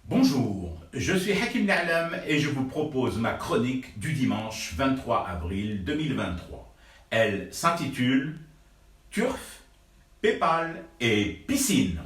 Bonjour, je suis Hakim Na'lam et je vous propose ma chronique du dimanche 23 avril 2023. Elle s'intitule Turf, Paypal et piscine.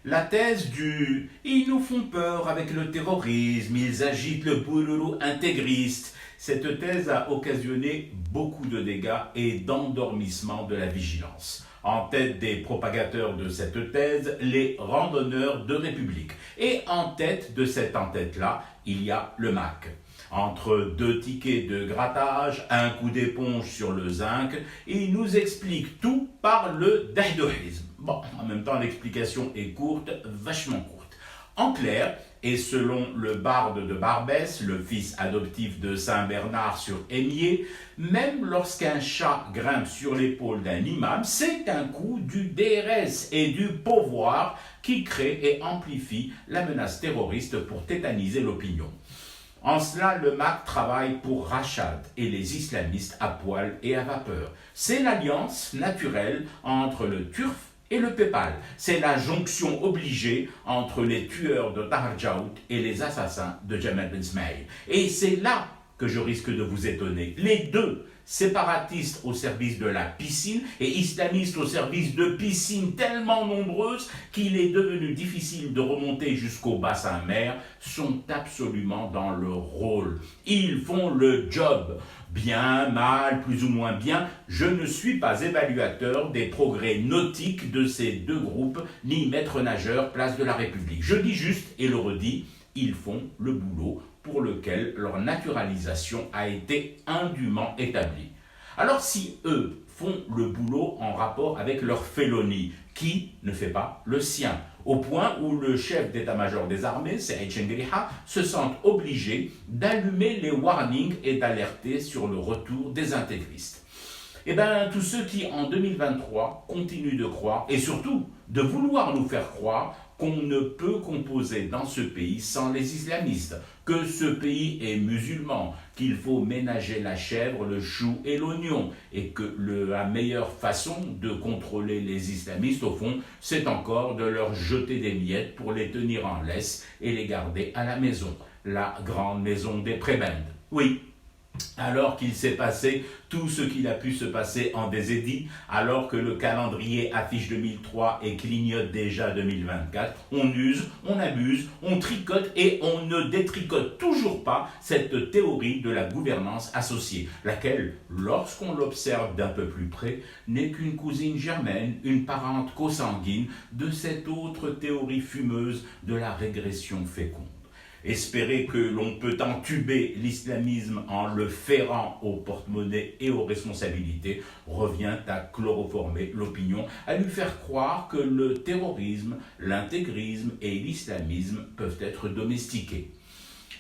La thèse du « ils nous font peur avec le terrorisme, ils agitent le bouloulou intégriste », cette thèse a occasionné beaucoup de dégâts et d'endormissement de la vigilance. En tête des propagateurs de cette thèse, les randonneurs de République. Et en tête de cette en-tête-là, il y a le MAC. Entre deux tickets de grattage, un coup d'éponge sur le zinc, il nous explique tout par le dahdouhisme. Bon, en même temps, l'explication est courte, vachement courte. En clair, et selon le barde de Barbès, le fils adoptif de Saint-Bernard sur Émier, même lorsqu'un chat grimpe sur l'épaule d'un imam, c'est un coup du DRS et du pouvoir qui crée et amplifie la menace terroriste pour tétaniser l'opinion. En cela, le MAC travaille pour Rachad et les islamistes à poil et à vapeur. C'est l'alliance naturelle entre le turf et le Paypal. C'est la jonction obligée entre les tueurs de Tahar Djaout et les assassins de Jamal Ben Smaïl. Et c'est là que je risque de vous étonner. Les deux, séparatistes au service de la piscine et islamistes au service de piscines tellement nombreuses qu'il est devenu difficile de remonter jusqu'au bassin mer, sont absolument dans leur rôle. Ils font le job. Bien, mal, plus ou moins bien, je ne suis pas évaluateur des progrès nautiques de ces deux groupes, ni maître nageur place de la République. Je dis juste et le redis, ils font le boulot pour lequel leur naturalisation a été indûment établie. Alors si eux font le boulot en rapport avec leur félonie, qui ne fait pas le sien, au point où le chef d'état-major des armées, Saïd Chengriha, se sent obligé d'allumer les warnings et d'alerter sur le retour des intégristes. Eh bien, tous ceux qui, en 2023, continuent de croire, et surtout de vouloir nous faire croire qu'on ne peut composer dans ce pays sans les islamistes, que ce pays est musulman, qu'il faut ménager la chèvre, le chou et l'oignon, et que la meilleure façon de contrôler les islamistes, au fond, c'est encore de leur jeter des miettes pour les tenir en laisse et les garder à la maison, la grande maison des prébendes. Oui. Alors qu'il s'est passé tout ce qu'il a pu se passer en des édits, alors que le calendrier affiche 2003 et clignote déjà 2024, on use, on abuse, on tricote et on ne détricote toujours pas cette théorie de la gouvernance associée, laquelle, lorsqu'on l'observe d'un peu plus près, n'est qu'une cousine germaine, une parente consanguine de cette autre théorie fumeuse de la régression féconde. Espérer que l'on peut entuber l'islamisme en le ferrant au porte-monnaie et aux responsabilités revient à chloroformer l'opinion, à lui faire croire que le terrorisme, l'intégrisme et l'islamisme peuvent être domestiqués.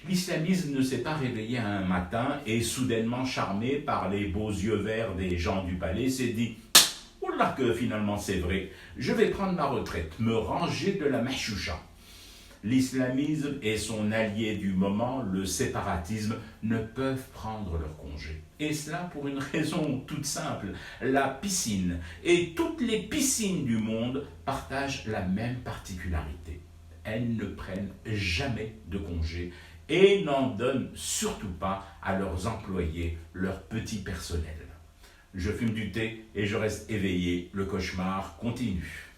L'islamisme ne s'est pas réveillé un matin et soudainement charmé par les beaux yeux verts des gens du palais s'est dit « Oula que finalement c'est vrai, je vais prendre ma retraite, me ranger de la mahchoucha ». L'islamisme et son allié du moment, le séparatisme, ne peuvent prendre leur congé. Et cela pour une raison toute simple. La piscine et toutes les piscines du monde partagent la même particularité. Elles ne prennent jamais de congé et n'en donnent surtout pas à leurs employés, leur petit personnel. Je fume du thé et je reste éveillé, le cauchemar continue.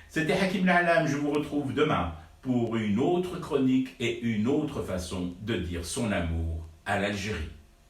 C'était Hakim Na'lam, je vous retrouve demain pour une autre chronique et une autre façon de dire son amour à l'Algérie.